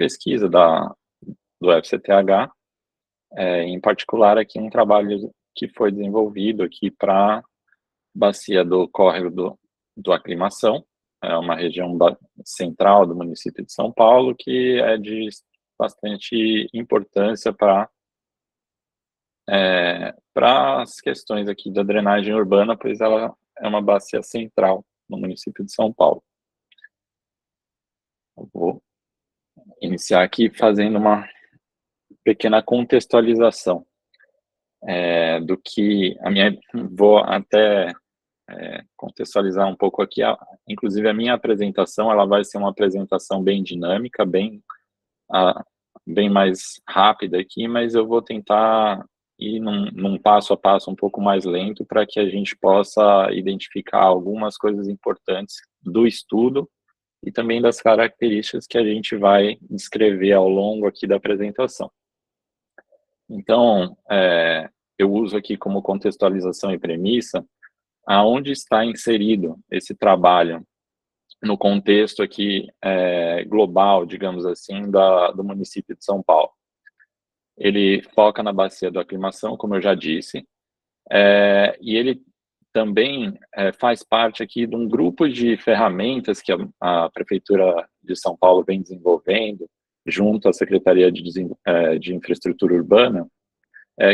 pesquisa do FCTH, em particular aqui um trabalho que foi desenvolvido aqui para bacia do córrego do Aclimação, é uma região central do município de São Paulo, que é de bastante importância para as questões aqui da drenagem urbana, pois ela é uma bacia central no município de São Paulo. Eu vou iniciar aqui fazendo uma pequena contextualização do que vou até contextualizar um pouco aqui, inclusive a minha apresentação, ela vai ser uma apresentação bem dinâmica, bem mais rápida aqui, mas eu vou tentar ir num passo a passo um pouco mais lento para que a gente possa identificar algumas coisas importantes do estudo e também das características que a gente vai descrever ao longo aqui da apresentação. Então, eu uso aqui como contextualização e premissa aonde está inserido esse trabalho no contexto aqui global, digamos assim, do município de São Paulo. Ele foca na bacia da Aclimação, como eu já disse, e ele também faz parte aqui de um grupo de ferramentas que a Prefeitura de São Paulo vem desenvolvendo, junto à Secretaria de Infraestrutura Urbana,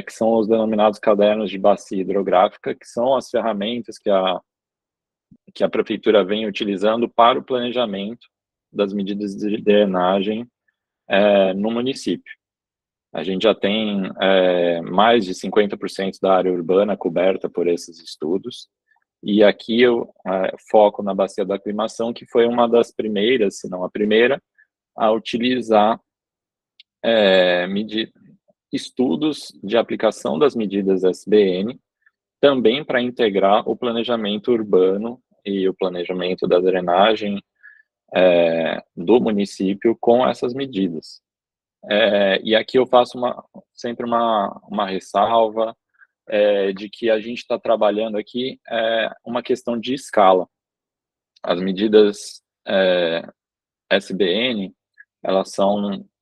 que são os denominados cadernos de bacia hidrográfica, que são as ferramentas que a Prefeitura vem utilizando para o planejamento das medidas de drenagem no município. A gente já tem mais de 50% da área urbana coberta por esses estudos, e aqui eu foco na bacia da Aclimação, que foi uma das primeiras, se não a primeira, a utilizar estudos de aplicação das medidas SBN, também para integrar o planejamento urbano e o planejamento da drenagem do município com essas medidas. E aqui eu faço sempre uma ressalva de que a gente está trabalhando aqui uma questão de escala. As medidas SBN, elas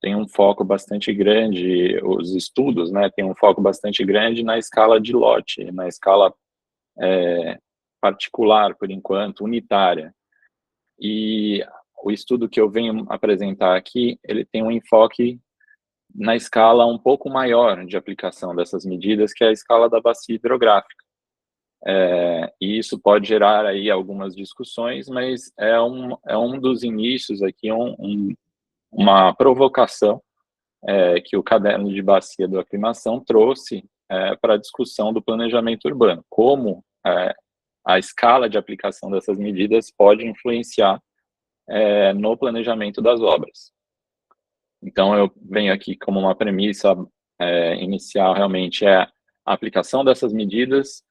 têm um foco bastante grande, os estudos, né, têm um foco bastante grande na escala de lote, na escala particular, por enquanto, unitária. E o estudo que eu venho apresentar aqui, ele tem um enfoque na escala um pouco maior de aplicação dessas medidas, que é a escala da bacia hidrográfica. E isso pode gerar aí algumas discussões, mas é um dos inícios aqui, uma provocação que o caderno de bacia do Aclimação trouxe para a discussão do planejamento urbano, como a escala de aplicação dessas medidas pode influenciar no planejamento das obras. Então, eu venho aqui como uma premissa inicial, realmente, a aplicação dessas medidas,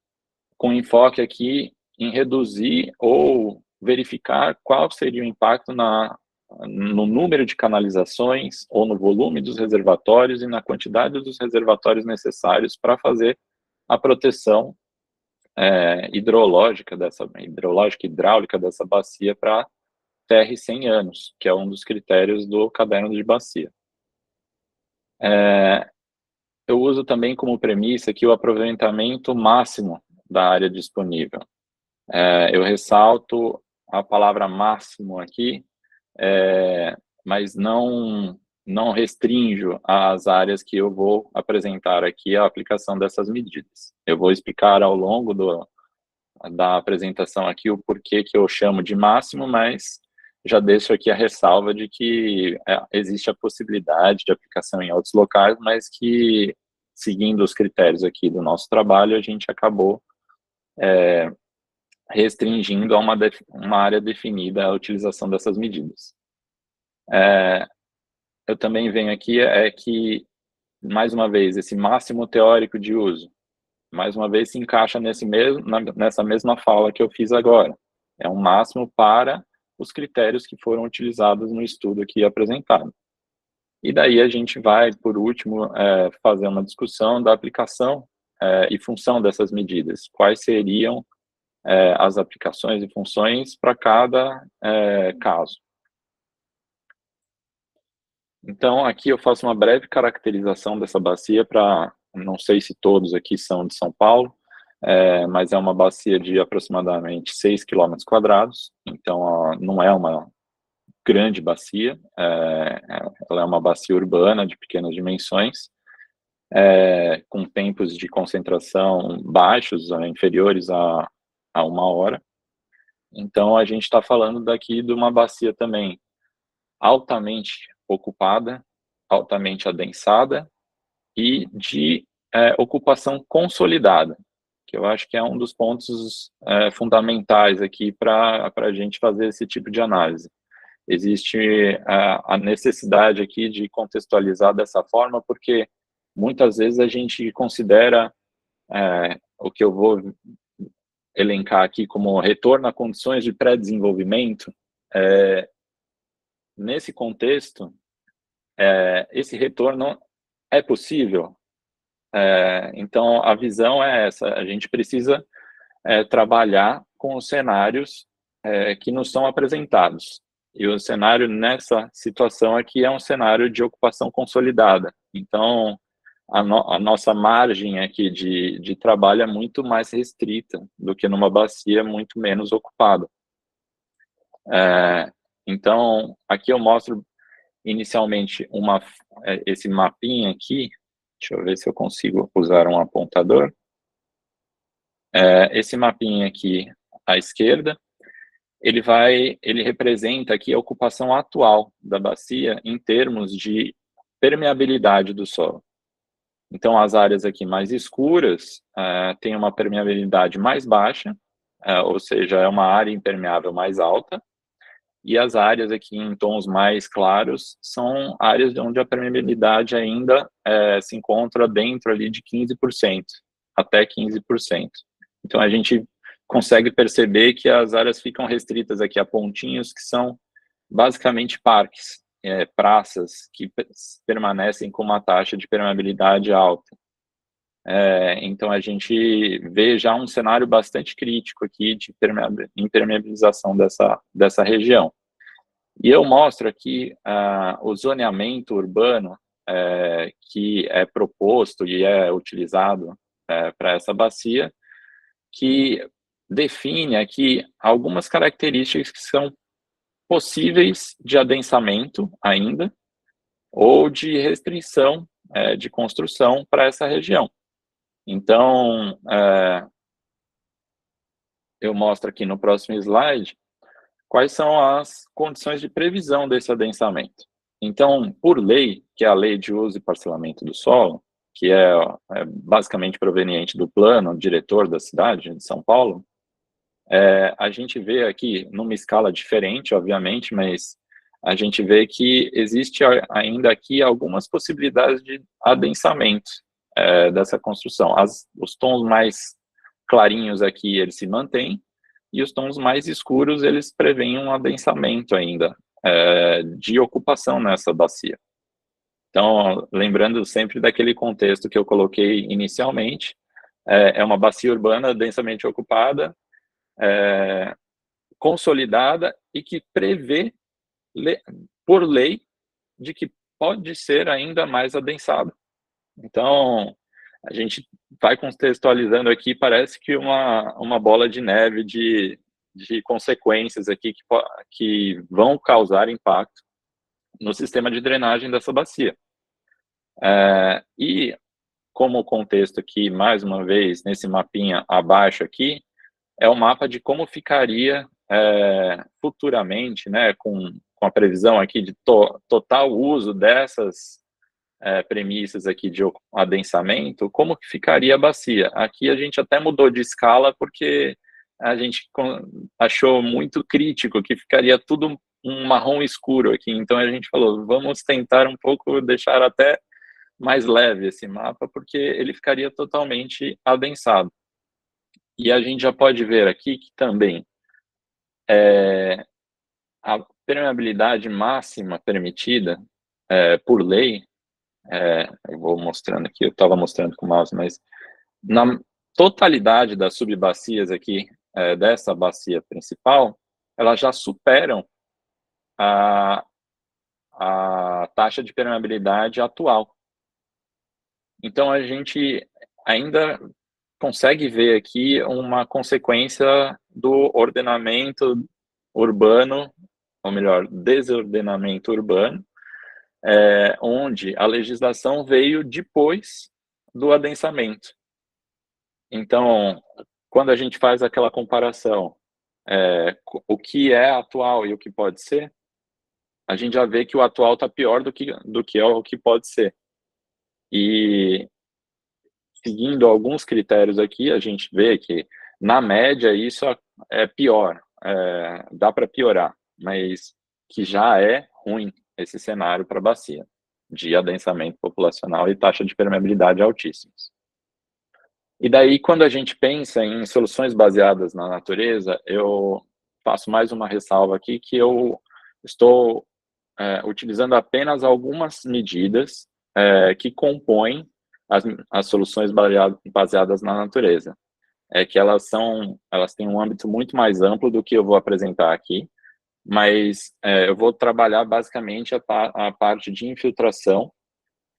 com enfoque aqui em reduzir ou verificar qual seria o impacto no número de canalizações ou no volume dos reservatórios e na quantidade dos reservatórios necessários para fazer a proteção hidráulica dessa bacia para TR 100 anos, que é um dos critérios do caderno de bacia. Eu uso também como premissa aqui o aproveitamento máximo da área disponível. Eu ressalto a palavra máximo aqui, mas não restringo as áreas que eu vou apresentar aqui a aplicação dessas medidas. Eu vou explicar ao longo da apresentação aqui o porquê que eu chamo de máximo, mas já deixo aqui a ressalva de que existe a possibilidade de aplicação em outros locais, mas que, seguindo os critérios aqui do nosso trabalho, a gente acabou restringindo a uma área definida a utilização dessas medidas. Eu também venho aqui que, mais uma vez, esse máximo teórico de uso, mais uma vez, se encaixa nessa mesma fala que eu fiz agora. É um máximo para os critérios que foram utilizados no estudo aqui apresentado. E daí a gente vai, por último, fazer uma discussão da aplicação e função dessas medidas. Quais seriam as aplicações e funções para cada caso. Então, aqui eu faço uma breve caracterização dessa bacia para, não sei se todos aqui são de São Paulo, mas é uma bacia de aproximadamente 6 quilômetros quadrados, então não é uma grande bacia, ela é uma bacia urbana de pequenas dimensões, com tempos de concentração baixos, inferiores a 1 hora. Então, a gente está falando daqui de uma bacia também altamente ocupada, altamente adensada e de ocupação consolidada, que eu acho que é um dos pontos fundamentais aqui para a gente fazer esse tipo de análise. Existe a necessidade aqui de contextualizar dessa forma, porque muitas vezes a gente considera o que eu vou elencar aqui como retorno a condições de pré-desenvolvimento. Nesse contexto, esse retorno é possível? Então, a visão é essa: a gente precisa trabalhar com os cenários que nos são apresentados. E o cenário nessa situação aqui é um cenário de ocupação consolidada. Então, a nossa margem aqui de trabalho é muito mais restrita do que numa bacia muito menos ocupada. Então, aqui eu mostro inicialmente esse mapinha aqui. Deixa eu ver se eu consigo usar um apontador. Esse mapinha aqui à esquerda, ele representa aqui a ocupação atual da bacia em termos de permeabilidade do solo. Então, as áreas aqui mais escuras têm uma permeabilidade mais baixa, ou seja, é uma área impermeável mais alta, e as áreas aqui em tons mais claros são áreas onde a permeabilidade ainda se encontra dentro ali de 15%, até 15%. Então, a gente consegue perceber que as áreas ficam restritas aqui a pontinhos que são basicamente parques, praças que permanecem com uma taxa de permeabilidade alta. Então, a gente vê já um cenário bastante crítico aqui de impermeabilização dessa região. E eu mostro aqui o zoneamento urbano que é proposto e é utilizado para essa bacia, que define aqui algumas características que são possíveis de adensamento ainda, ou de restrição de construção para essa região. Então, eu mostro aqui no próximo slide quais são as condições de previsão desse adensamento. Então, por lei, que é a Lei de Uso e Parcelamento do Solo, que é basicamente proveniente do plano diretor da cidade de São Paulo, a gente vê aqui, numa escala diferente, obviamente, mas a gente vê que existe ainda aqui algumas possibilidades de adensamento dessa construção. Os tons mais clarinhos aqui, eles se mantêm, e os tons mais escuros, eles prevêem um adensamento ainda de ocupação nessa bacia. Então, lembrando sempre daquele contexto que eu coloquei inicialmente, é uma bacia urbana densamente ocupada, consolidada e que prevê, por lei, de que pode ser ainda mais adensado. Então, a gente vai contextualizando aqui, parece que uma bola de neve de consequências aqui que vão causar impacto no sistema de drenagem dessa bacia. E como contexto aqui, mais uma vez, nesse mapinha abaixo aqui, é o mapa de como ficaria futuramente, né, com a previsão aqui de total uso dessas premissas aqui de adensamento, como que ficaria a bacia. Aqui a gente até mudou de escala porque a gente achou muito crítico que ficaria tudo um marrom escuro aqui, então a gente falou, vamos tentar um pouco deixar até mais leve esse mapa, porque ele ficaria totalmente adensado. E a gente já pode ver aqui que também a permeabilidade máxima permitida por lei, eu vou mostrando aqui, eu estava mostrando com o mouse, mas na totalidade das subbacias aqui, dessa bacia principal, elas já superam a taxa de permeabilidade atual. Então, a gente ainda consegue ver aqui uma consequência do ordenamento urbano, ou melhor, desordenamento urbano, onde a legislação veio depois do adensamento. Então, quando a gente faz aquela comparação, o que é atual e o que pode ser, a gente já vê que o atual está pior do que o que pode ser. E seguindo alguns critérios aqui, a gente vê que, na média, isso é pior, dá para piorar, mas que já é ruim esse cenário para a bacia, de adensamento populacional e taxa de permeabilidade altíssimos. E daí, quando a gente pensa em soluções baseadas na natureza, eu faço mais uma ressalva aqui, que eu estou utilizando apenas algumas medidas que compõem as soluções baseadas na natureza. Que elas têm um âmbito muito mais amplo do que eu vou apresentar aqui, mas eu vou trabalhar basicamente a parte de infiltração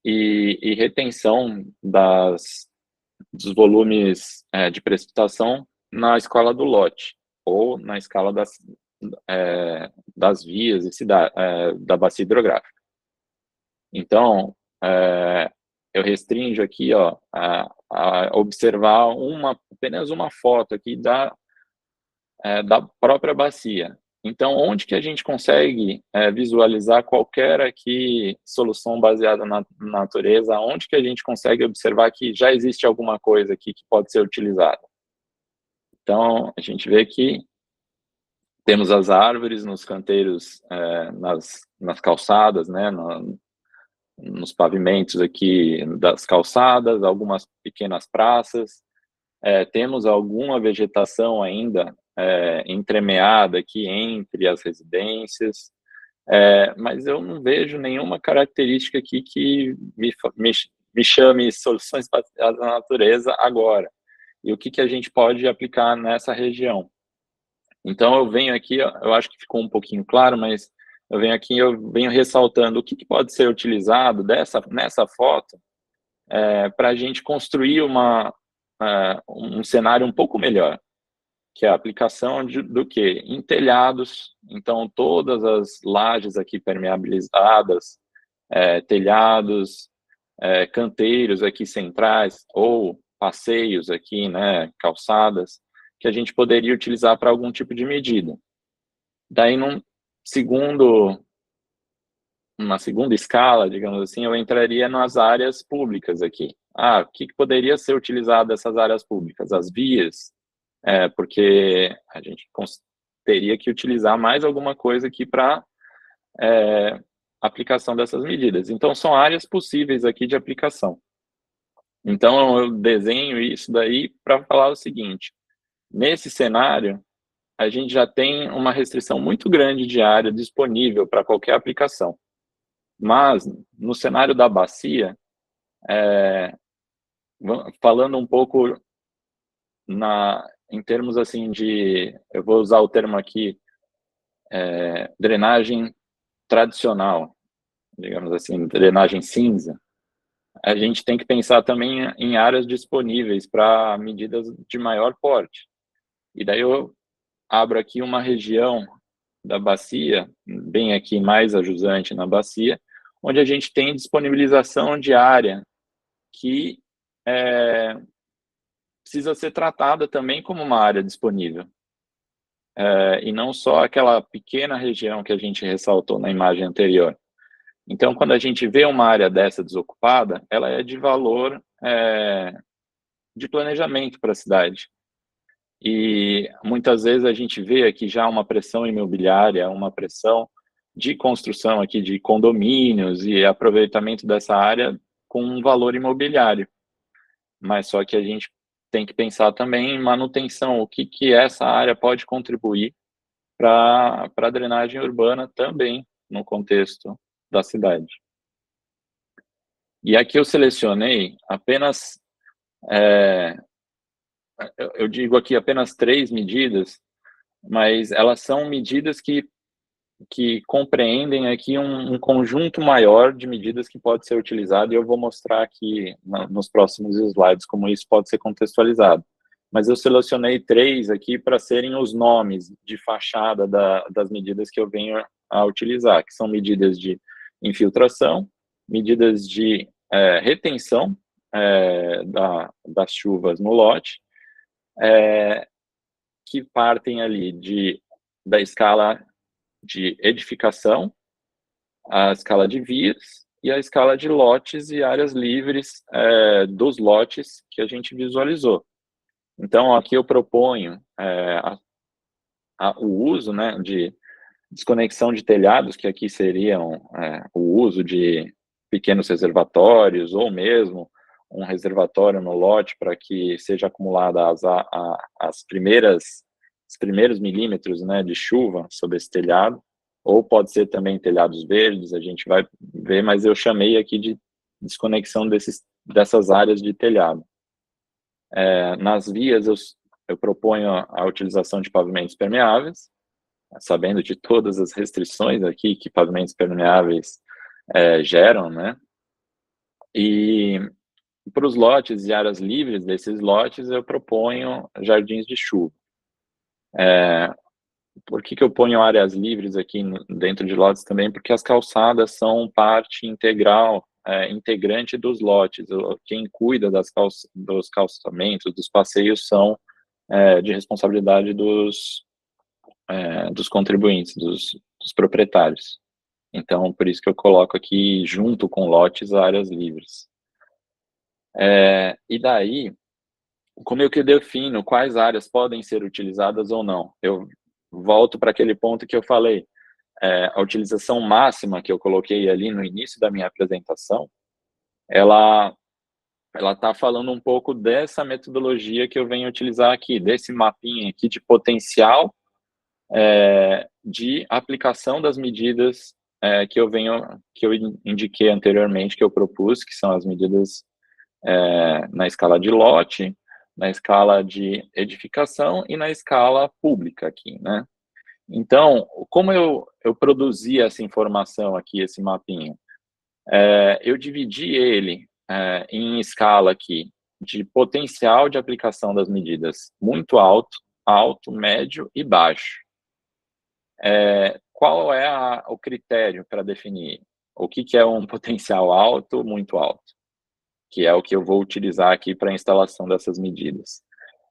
e retenção dos volumes de precipitação na escala do lote, ou na escala das vias e da bacia hidrográfica. Então, eu restringo aqui a observar apenas uma foto aqui da própria bacia. Então, onde que a gente consegue visualizar qualquer aqui solução baseada na natureza, onde que a gente consegue observar que já existe alguma coisa aqui que pode ser utilizada? Então, a gente vê que temos as árvores nos canteiros, nas calçadas, né, nos pavimentos aqui das calçadas, algumas pequenas praças, temos alguma vegetação ainda entremeada aqui entre as residências, mas eu não vejo nenhuma característica aqui que me chame soluções baseadas na natureza agora. E o que a gente pode aplicar nessa região? Então, eu venho aqui, eu acho que ficou um pouquinho claro, mas eu venho ressaltando o que pode ser utilizado nessa foto para a gente construir um cenário um pouco melhor, que é a aplicação do quê? Em telhados. Então, todas as lajes aqui permeabilizadas, telhados, canteiros aqui centrais, ou passeios aqui, né, calçadas, que a gente poderia utilizar para algum tipo de medida. Daí, numa segunda escala, digamos assim, eu entraria nas áreas públicas aqui. O que poderia ser utilizado dessas áreas públicas? As vias, porque a gente teria que utilizar mais alguma coisa aqui para aplicação dessas medidas. Então, são áreas possíveis aqui de aplicação. Então, eu desenho isso daí para falar o seguinte: nesse cenário, a gente já tem uma restrição muito grande de área disponível para qualquer aplicação. Mas, no cenário da bacia, falando um pouco em termos assim eu vou usar o termo aqui, drenagem tradicional, digamos assim, drenagem cinza, a gente tem que pensar também em áreas disponíveis para medidas de maior porte. E daí eu abro aqui uma região da bacia, bem aqui mais a jusante na bacia, onde a gente tem disponibilização de área que precisa ser tratada também como uma área disponível. E não só aquela pequena região que a gente ressaltou na imagem anterior. Então, quando a gente vê uma área dessa desocupada, ela é de valor de planejamento para a cidade. E muitas vezes a gente vê aqui já uma pressão imobiliária, uma pressão de construção aqui de condomínios e aproveitamento dessa área com um valor imobiliário. Mas só que a gente tem que pensar também em manutenção, o que essa área pode contribuir para a drenagem urbana também no contexto da cidade. E aqui eu selecionei apenas, eu digo aqui apenas 3 medidas, mas elas são medidas que que compreendem aqui um conjunto maior de medidas que pode ser utilizado, e eu vou mostrar aqui nos próximos slides como isso pode ser contextualizado. Mas eu selecionei 3 aqui para serem os nomes de fachada das medidas que eu venho a utilizar, que são medidas de infiltração, medidas de retenção das chuvas no lote, que partem ali da escala de edificação, a escala de vias e a escala de lotes e áreas livres dos lotes que a gente visualizou. Então, aqui eu proponho o uso, né, de desconexão de telhados, que aqui seriam o uso de pequenos reservatórios ou mesmo um reservatório no lote para que seja acumulada os primeiros milímetros, né, de chuva sobre esse telhado, ou pode ser também telhados verdes, a gente vai ver, mas eu chamei aqui de desconexão dessas áreas de telhado. Nas vias, eu proponho a utilização de pavimentos permeáveis, sabendo de todas as restrições aqui que pavimentos permeáveis geram, né? E para os lotes e áreas livres desses lotes, eu proponho jardins de chuva. Por que eu ponho áreas livres aqui dentro de lotes também? Porque as calçadas são parte integral, integrante dos lotes. Quem cuida dos calçamentos, dos passeios, são de responsabilidade dos contribuintes, dos proprietários. Então, por isso que eu coloco aqui, junto com lotes, áreas livres. E daí, como eu que defino quais áreas podem ser utilizadas ou não? Eu volto para aquele ponto que eu falei. A utilização máxima que eu coloquei ali no início da minha apresentação, ela está falando um pouco dessa metodologia que eu venho utilizar aqui, desse mapinha aqui de potencial de aplicação das medidas que eu indiquei anteriormente, que eu propus, que são as medidas na escala de lote, na escala de edificação e na escala pública aqui, né? Então, como eu produzi essa informação aqui, esse mapinha? Eu dividi ele em escala aqui de potencial de aplicação das medidas muito alto, alto, médio e baixo. Qual é o critério para definir o que é um potencial alto, muito alto? Que é o que eu vou utilizar aqui para a instalação dessas medidas.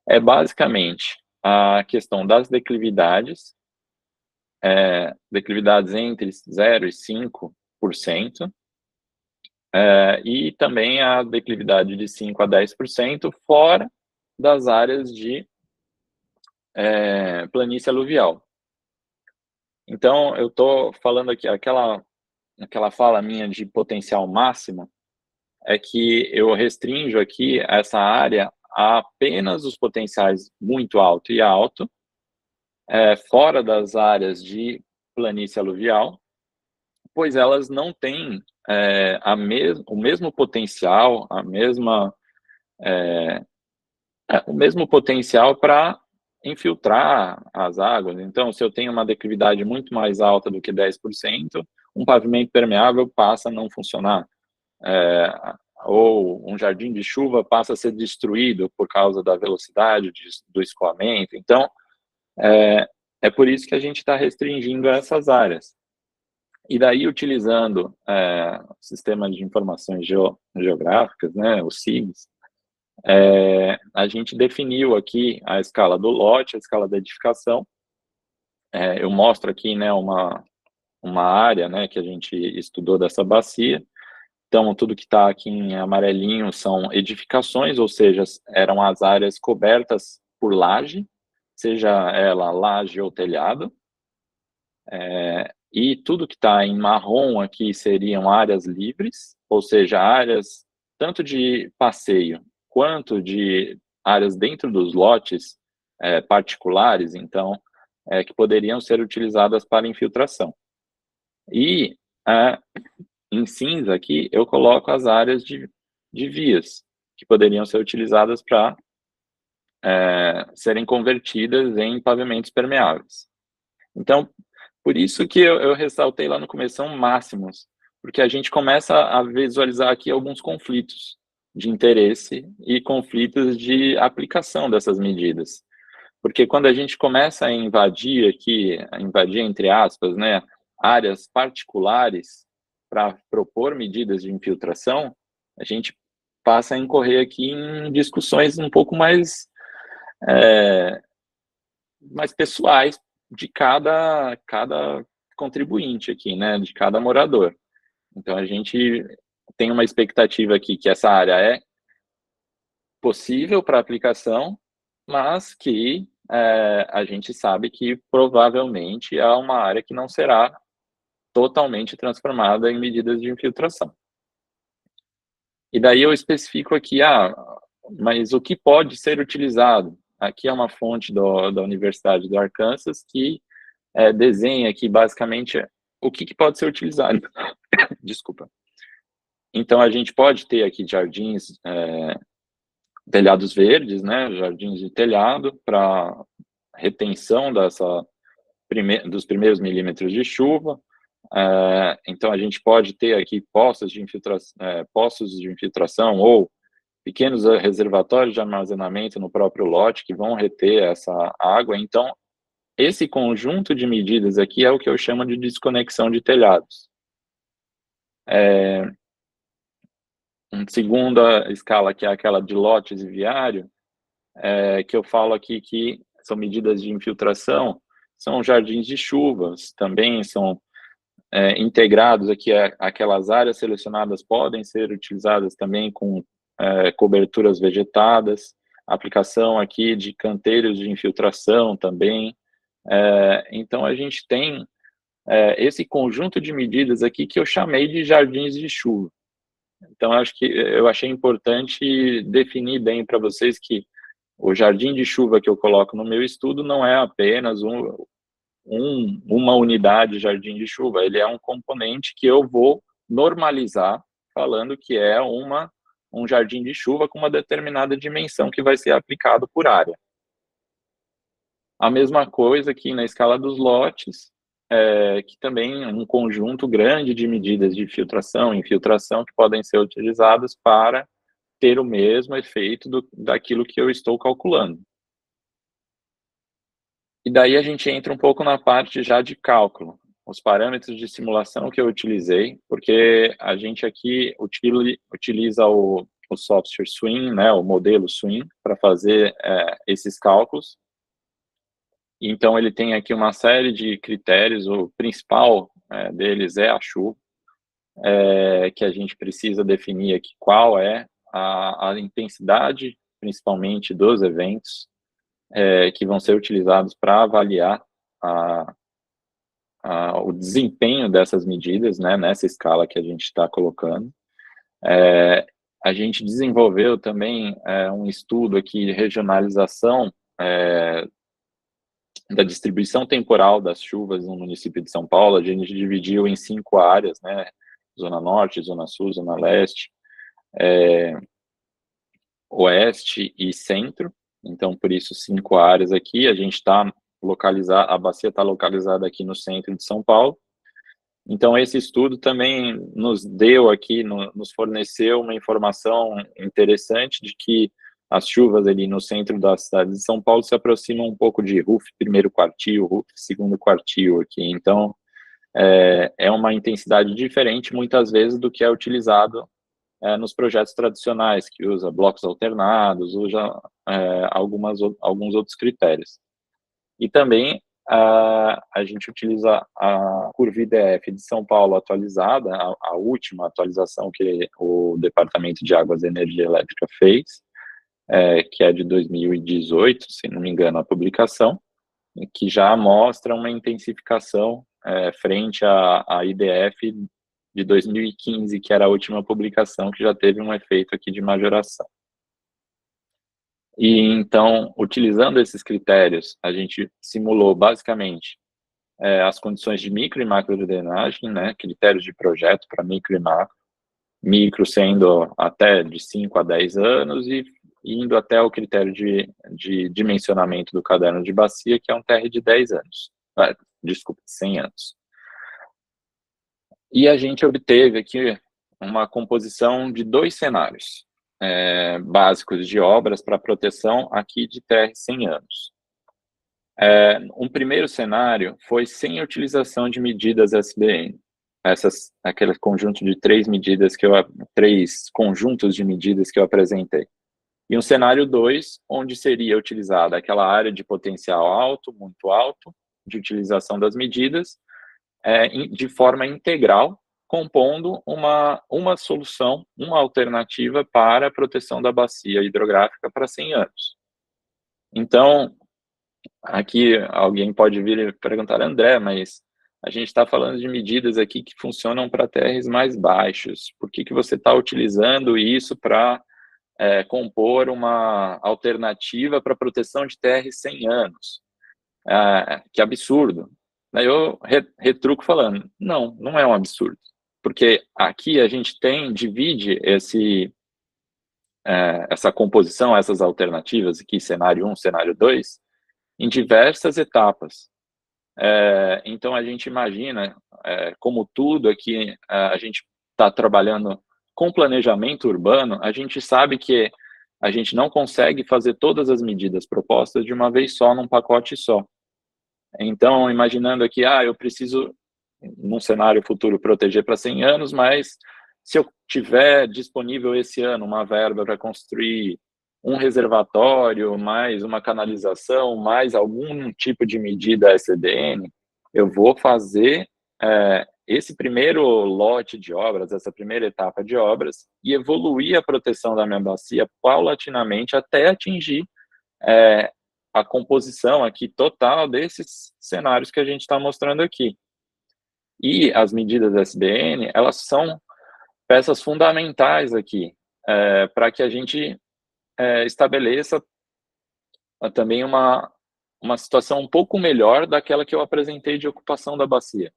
É basicamente a questão das declividades, declividades entre 0 e 5%, e também a declividade de 5 a 10%, fora das áreas de planície aluvial. Então, eu estou falando aqui, aquela fala minha de potencial máximo, é que eu restringo aqui essa área a apenas os potenciais muito alto e alto, fora das áreas de planície aluvial, pois elas não têm o mesmo potencial, o mesmo potencial para infiltrar as águas. Então, se eu tenho uma declividade muito mais alta do que 10%, um pavimento permeável passa a não funcionar. Ou um jardim de chuva passa a ser destruído por causa da velocidade do escoamento. Então, é por isso que a gente está restringindo essas áreas. E daí, utilizando o Sistema de Informações Geográficas, né, o SIGS, a gente definiu aqui a escala do lote, a escala da edificação. Eu mostro aqui, né, uma área, né, que a gente estudou dessa bacia. Então, tudo que está aqui em amarelinho são edificações, ou seja, eram as áreas cobertas por laje, seja ela laje ou telhado. E tudo que está em marrom aqui seriam áreas livres, ou seja, áreas tanto de passeio quanto de áreas dentro dos lotes particulares, então, que poderiam ser utilizadas para infiltração. E em cinza aqui, eu coloco as áreas de vias, que poderiam ser utilizadas para serem convertidas em pavimentos permeáveis. Então, Por isso que eu ressaltei lá no começo, são máximos, porque a gente começa a visualizar aqui alguns conflitos de interesse e conflitos de aplicação dessas medidas. Porque quando a gente começa a invadir aqui, a invadir entre aspas, né, áreas particulares para propor medidas de infiltração, a gente passa a incorrer aqui em discussões um pouco mais pessoais de cada contribuinte aqui, né, de cada morador. Então a gente tem uma expectativa aqui que essa área é possível para aplicação, mas que a gente sabe que provavelmente é uma área que não será totalmente transformada em medidas de infiltração. E daí eu especifico aqui, mas o que pode ser utilizado? Aqui é uma fonte da Universidade do Arkansas que desenha aqui basicamente o que pode ser utilizado. Desculpa. Então a gente pode ter aqui jardins, telhados verdes, né, jardins de telhado para retenção dos primeiros milímetros de chuva. Então a gente pode ter aqui poços de infiltração ou pequenos reservatórios de armazenamento no próprio lote que vão reter essa água. Então esse conjunto de medidas aqui é o que eu chamo de desconexão de telhados. Uma segunda escala, que é aquela de lotes e viário, que eu falo aqui que são medidas de infiltração, são jardins de chuvas, também são integrados aqui, aquelas áreas selecionadas podem ser utilizadas também com coberturas vegetadas, aplicação aqui de canteiros de infiltração também. Então a gente tem esse conjunto de medidas aqui que eu chamei de jardins de chuva. Então acho que eu achei importante definir bem para vocês que o jardim de chuva que eu coloco no meu estudo não é apenas uma unidade jardim de chuva, ele é um componente que eu vou normalizar, falando que é um jardim de chuva com uma determinada dimensão que vai ser aplicado por área. A mesma coisa aqui na escala dos lotes, que também é um conjunto grande de medidas de filtração e infiltração que podem ser utilizadas para ter o mesmo efeito daquilo que eu estou calculando. E daí a gente entra um pouco na parte já de cálculo, os parâmetros de simulação que eu utilizei, porque a gente aqui utiliza o software Swim, né, o modelo Swim, para fazer esses cálculos. Então ele tem aqui uma série de critérios, o principal deles é a chuva, que a gente precisa definir aqui qual é a intensidade, principalmente dos eventos, que vão ser utilizados para avaliar o desempenho dessas medidas, né, nessa escala que a gente está colocando. A gente desenvolveu também um estudo aqui de regionalização da distribuição temporal das chuvas no município de São Paulo. A gente dividiu em 5 áreas, né, Zona Norte, Zona Sul, Zona Leste, Oeste e Centro. Então, por isso, 5 áreas aqui. A gente está localizado, a bacia está localizada aqui no centro de São Paulo. Então, esse estudo também nos deu aqui, nos forneceu uma informação interessante de que as chuvas ali no centro da cidade de São Paulo se aproximam um pouco de RUF primeiro quartil, RUF segundo quartil aqui. Então, é uma intensidade diferente, muitas vezes, do que é utilizado nos projetos tradicionais, que usa blocos alternados, usa alguns outros critérios. E também a gente utiliza a curva IDF de São Paulo atualizada, a última atualização que o Departamento de Águas e Energia Elétrica fez, que é de 2018, se não me engano, a publicação, que já mostra uma intensificação frente à IDF de 2015, que era a última publicação, que já teve um efeito aqui de majoração. E então, utilizando esses critérios, a gente simulou basicamente as condições de micro e macro drenagem, né, critérios de projeto para micro e macro, micro sendo até de 5 a 10 anos e indo até o critério de dimensionamento do caderno de bacia, que é um TR de 10 anos. desculpa, 100 anos. E a gente obteve aqui uma composição de 2 cenários, básicos de obras para proteção aqui de terra em 100 anos. Um primeiro cenário foi sem utilização de medidas SBN. Aquele conjunto de 3 medidas que 3 conjuntos de medidas que eu apresentei. E um cenário 2, onde seria utilizada aquela área de potencial alto, muito alto, de utilização das medidas, de forma integral, compondo uma solução, uma alternativa para a proteção da bacia hidrográfica para 100 anos. Então, aqui alguém pode vir e perguntar, André, mas a gente está falando de medidas aqui que funcionam para TRs mais baixos, por que você está utilizando isso para compor uma alternativa para proteção de TRs 100 anos? Que absurdo. Daí eu retruco falando, não é um absurdo, porque aqui a gente divide essa composição, essas alternativas aqui, cenário 1, cenário 2, em diversas etapas. Então a gente imagina, como tudo aqui, a gente está trabalhando com planejamento urbano, a gente sabe que a gente não consegue fazer todas as medidas propostas de uma vez só, num pacote só. Então, imaginando aqui, eu preciso, num cenário futuro, proteger para 100 anos, mas se eu tiver disponível esse ano uma verba para construir um reservatório, mais uma canalização, mais algum tipo de medida SDN, eu vou fazer esse primeiro lote de obras, essa primeira etapa de obras, e evoluir a proteção da minha bacia paulatinamente até atingir a composição aqui total desses cenários que a gente está mostrando aqui. E as medidas SBN, elas são peças fundamentais aqui, para que a gente estabeleça também uma situação um pouco melhor daquela que eu apresentei de ocupação da bacia.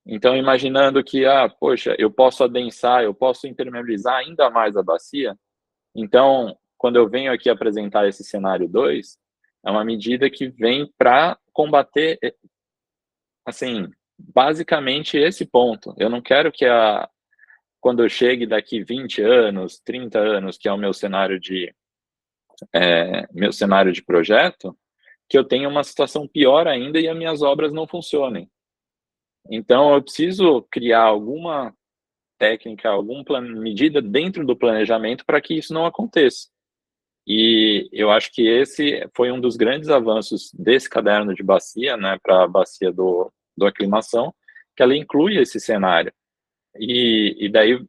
Então, imaginando que, poxa, eu posso adensar, eu posso impermeabilizar ainda mais a bacia, então, quando eu venho aqui apresentar esse cenário 2, é uma medida que vem para combater, assim, basicamente esse ponto. Eu não quero que quando eu chegue daqui 20 anos, 30 anos, que é o meu cenário de projeto, que eu tenha uma situação pior ainda e as minhas obras não funcionem. Então, eu preciso criar alguma técnica, alguma medida dentro do planejamento para que isso não aconteça. E eu acho que esse foi um dos grandes avanços desse caderno de bacia, né, para a bacia do aclimação, que ela inclui esse cenário. E daí,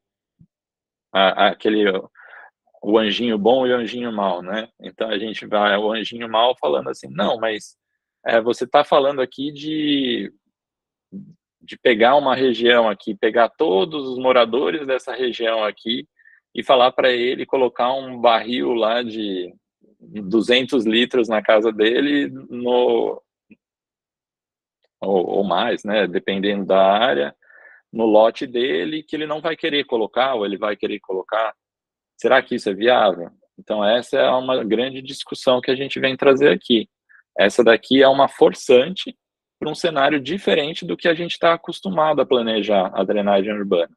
o anjinho bom e o anjinho mal, né? Então a gente vai, o anjinho mal falando assim, não, mas você está falando aqui de pegar uma região aqui, pegar todos os moradores dessa região aqui e falar para ele colocar um barril lá de 200 litros na casa dele, ou mais, né, dependendo da área, no lote dele, que ele não vai querer colocar, ou ele vai querer colocar. Será que isso é viável? Então essa é uma grande discussão que a gente vem trazer aqui. Essa daqui é uma forçante para um cenário diferente do que a gente está acostumado a planejar a drenagem urbana.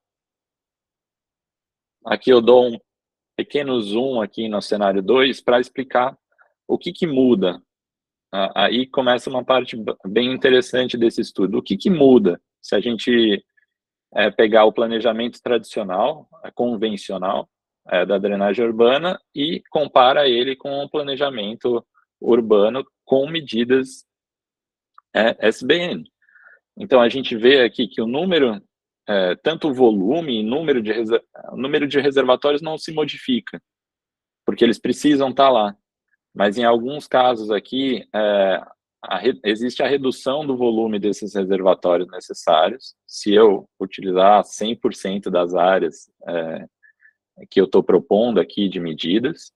Aqui eu dou um pequeno zoom aqui no cenário 2 para explicar o que muda. Aí começa uma parte bem interessante desse estudo. O que muda se a gente pegar o planejamento tradicional, convencional, da drenagem urbana e compara ele com o planejamento urbano com medidas SBN. Então, a gente vê aqui que o número, tanto o volume e número de reservatórios não se modifica, porque eles precisam estar lá. Mas em alguns casos aqui, existe a redução do volume desses reservatórios necessários, se eu utilizar 100% das áreas que eu estou propondo aqui de medidas.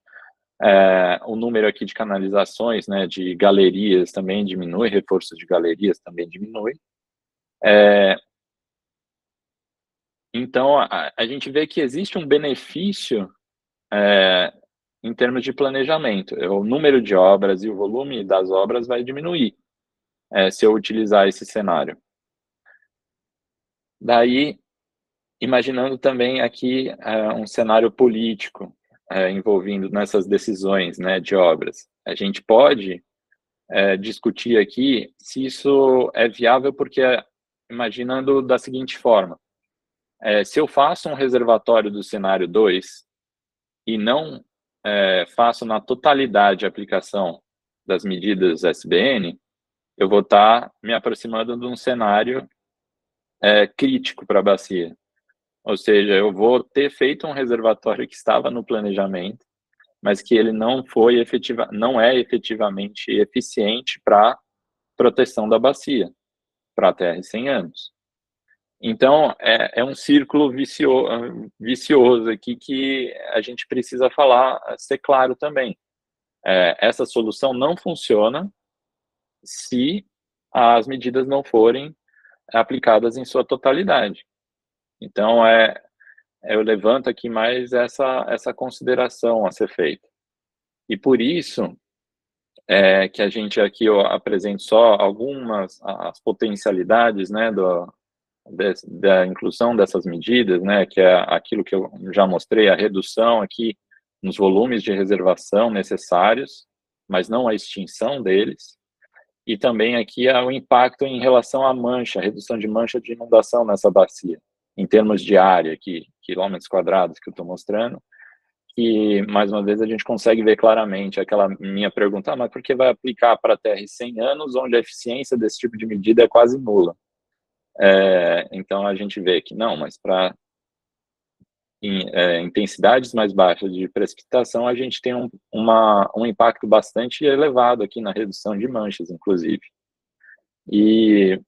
O número aqui de canalizações, né, de galerias também diminui, reforços de galerias também diminui. Então, a gente vê que existe um benefício em termos de planejamento. O número de obras e o volume das obras vai diminuir. se eu utilizar esse cenário. Daí, imaginando também aqui, um cenário político, envolvindo nessas decisões, né, de obras. A gente pode, discutir aqui se isso é viável, porque imaginando da seguinte forma, se eu faço um reservatório do cenário 2 e não, faço na totalidade a aplicação das medidas SBN, eu vou estar me aproximando de um cenário, crítico para a bacia. Ou seja, eu vou ter feito um reservatório que estava no planejamento, mas que ele não é efetivamente eficiente para proteção da bacia, para a terra em 100 anos. Então, é um círculo vicioso aqui que a gente precisa falar, ser claro também. Essa solução não funciona se as medidas não forem aplicadas em sua totalidade. Então, eu levanto aqui mais essa consideração a ser feita. E por isso, que a gente aqui eu apresento só algumas as potencialidades, né, da inclusão dessas medidas, né, que é aquilo que eu já mostrei, a redução aqui nos volumes de reservação necessários, mas não a extinção deles, e também aqui o impacto em relação à mancha, a redução de mancha de inundação nessa bacia, em termos de área, aqui, quilômetros quadrados que eu estou mostrando, e, mais uma vez, a gente consegue ver claramente aquela minha pergunta, mas por que vai aplicar para a terra em 100 anos, onde a eficiência desse tipo de medida é quase nula? Então, a gente vê que não, mas para intensidades mais baixas de precipitação, a gente tem um impacto bastante elevado aqui na redução de manchas, inclusive. E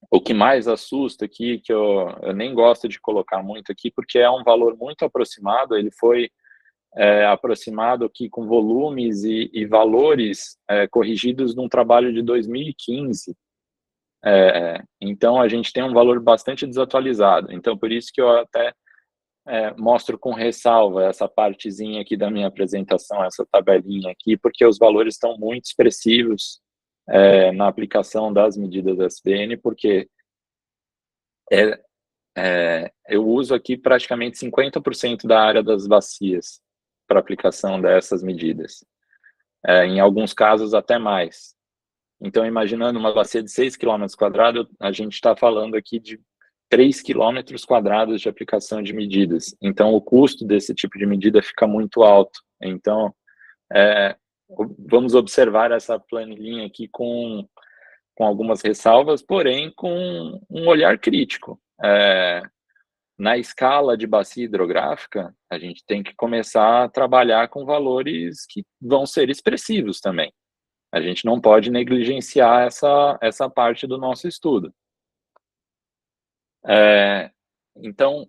o que mais assusta aqui, que eu nem gosto de colocar muito aqui, porque é um valor muito aproximado, ele foi aproximado aqui com volumes e valores corrigidos num trabalho de 2015. Então, a gente tem um valor bastante desatualizado. Então, por isso que eu até mostro com ressalva essa partezinha aqui da minha apresentação, essa tabelinha aqui, porque os valores estão muito expressivos na aplicação das medidas SBN, porque eu uso aqui praticamente 50% da área das bacias para aplicação dessas medidas. Em alguns casos, até mais. Então, imaginando uma bacia de 6 km², a gente está falando aqui de 3 km² de aplicação de medidas. Então, o custo desse tipo de medida fica muito alto. Então, vamos observar essa planilhinha aqui com algumas ressalvas, porém com um olhar crítico. Na escala de bacia hidrográfica, a gente tem que começar a trabalhar com valores que vão ser expressivos também. A gente não pode negligenciar essa parte do nosso estudo. Então,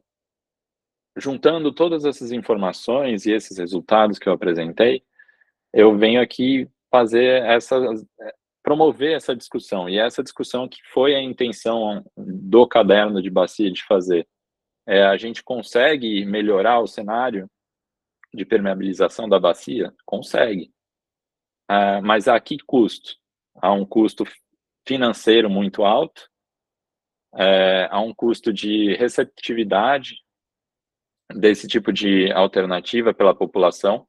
juntando todas essas informações e esses resultados que eu apresentei, eu venho aqui promover essa discussão, e essa discussão que foi a intenção do caderno de bacia de fazer. A gente consegue melhorar o cenário de permeabilização da bacia? Consegue. Mas a que custo? Há um custo financeiro muito alto, há um custo de receptividade desse tipo de alternativa pela população,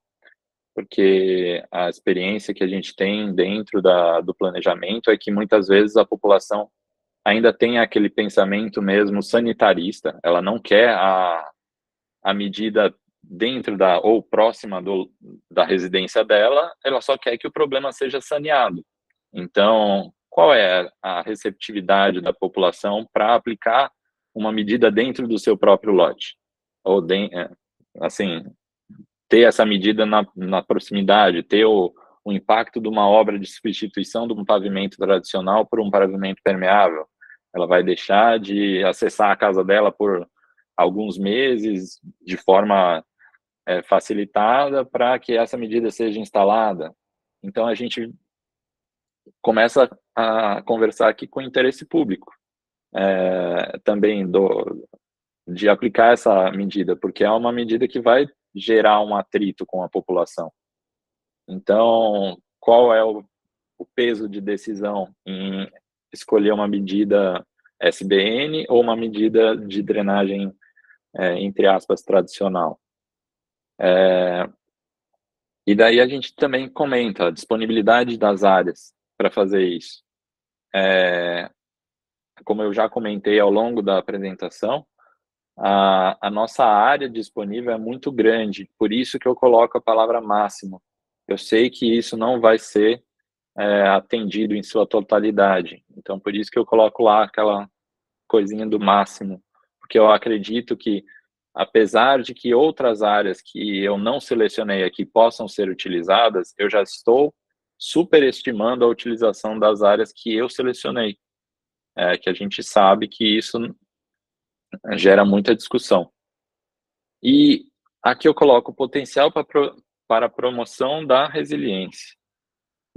porque a experiência que a gente tem dentro do planejamento é que muitas vezes a população ainda tem aquele pensamento mesmo sanitarista, ela não quer a medida dentro ou próxima da residência dela, ela só quer que o problema seja saneado. Então, qual é a receptividade da população para aplicar uma medida dentro do seu próprio lote? Ou, assim, ter essa medida na proximidade, ter o impacto de uma obra de substituição de um pavimento tradicional por um pavimento permeável. Ela vai deixar de acessar a casa dela por alguns meses de forma facilitada para que essa medida seja instalada. Então, a gente começa a conversar aqui com o interesse público, também de aplicar essa medida, porque é uma medida que vai gerar um atrito com a população. Então, qual é o o peso de decisão em escolher uma medida SBN ou uma medida de drenagem, entre aspas, tradicional. E daí a gente também comenta a disponibilidade das áreas para fazer isso. Como eu já comentei ao longo da apresentação, a nossa área disponível é muito grande, por isso que eu coloco a palavra máximo. Eu sei que isso não vai ser atendido em sua totalidade, então por isso que eu coloco lá aquela coisinha do máximo, porque eu acredito que, apesar de que outras áreas que eu não selecionei aqui possam ser utilizadas, eu já estou superestimando a utilização das áreas que eu selecionei, que a gente sabe que isso gera muita discussão. E aqui eu coloco o potencial para a promoção da resiliência.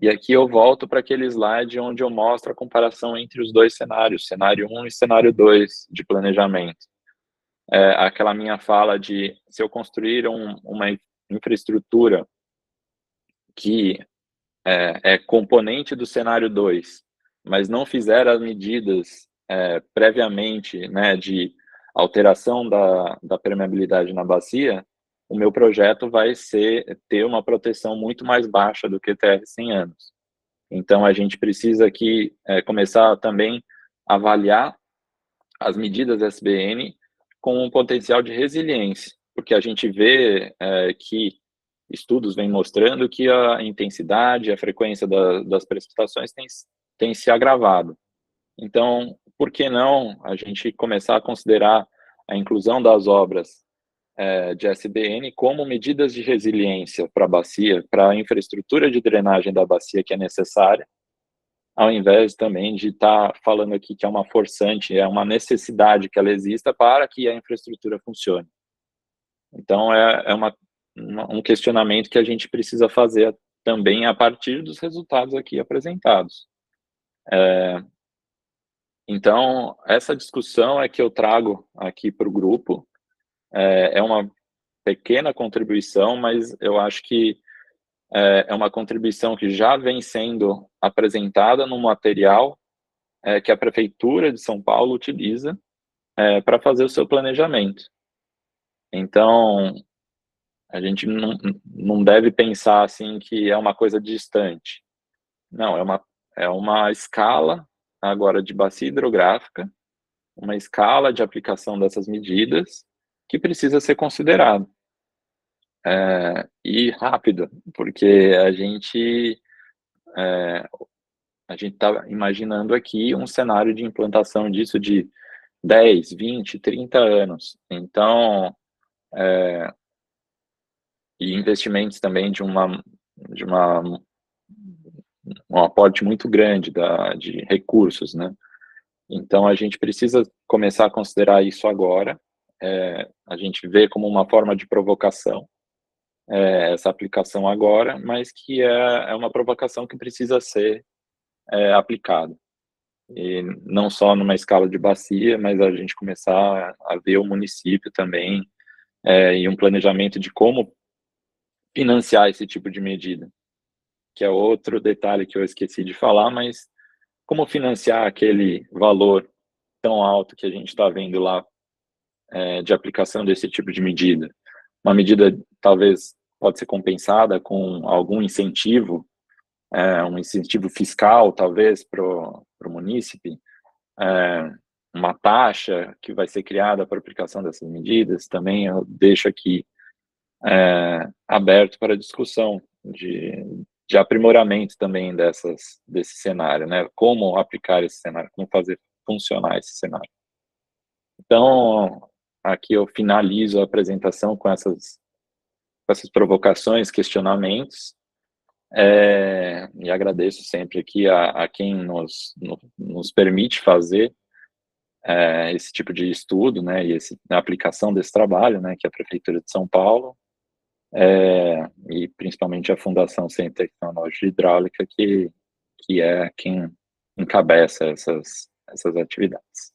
E aqui eu volto para aquele slide onde eu mostro a comparação entre os dois cenários, cenário 1 e cenário 2 de planejamento. Aquela minha fala de se eu construir uma infraestrutura que é componente do cenário 2, mas não fizer as medidas previamente, né, de alteração da permeabilidade na bacia, o meu projeto vai ter uma proteção muito mais baixa do que TR 100 anos. Então, a gente precisa aqui começar também a avaliar as medidas SBN com um potencial de resiliência, porque a gente vê que estudos vêm mostrando que a intensidade e a frequência das precipitações tem se agravado. Então, por que não a gente começar a considerar a inclusão das obras de SBN como medidas de resiliência para a bacia, para a infraestrutura de drenagem da bacia que é necessária, ao invés também de estar falando aqui que é uma forçante, é uma necessidade que ela exista para que a infraestrutura funcione. Então, um questionamento que a gente precisa fazer também a partir dos resultados aqui apresentados. Então, essa discussão é que eu trago aqui para o grupo, é uma pequena contribuição, mas eu acho que é uma contribuição que já vem sendo apresentada no material que a Prefeitura de São Paulo utiliza para fazer o seu planejamento. Então, a gente não deve pensar assim que é uma coisa distante. Não, é uma escala agora de bacia hidrográfica, uma escala de aplicação dessas medidas que precisa ser considerado. E rápido, porque a gente está imaginando aqui um cenário de implantação disso de 10, 20, 30 anos. Então, e investimentos também de um aporte muito grande de recursos, né? Então, a gente precisa começar a considerar isso agora. A gente vê como uma forma de provocação essa aplicação agora, mas que é uma provocação que precisa ser aplicada. E não só numa escala de bacia, mas a gente começar a ver o município também e um planejamento de como financiar esse tipo de medida, que é outro detalhe que eu esqueci de falar, mas como financiar aquele valor tão alto que a gente está vendo lá de aplicação desse tipo de medida? Uma medida talvez pode ser compensada com algum incentivo, um incentivo fiscal talvez para o munícipe, uma taxa que vai ser criada para a aplicação dessas medidas, também eu deixo aqui aberto para discussão de aprimoramento também desse cenário, né? Como aplicar esse cenário, como fazer funcionar esse cenário. Então, aqui eu finalizo a apresentação com essas provocações, questionamentos, e agradeço sempre aqui a quem nos permite fazer esse tipo de estudo, né, e a aplicação desse trabalho, né, que é a Prefeitura de São Paulo, e principalmente a Fundação Centro Tecnológico de Hidráulica, que é quem encabeça essas atividades.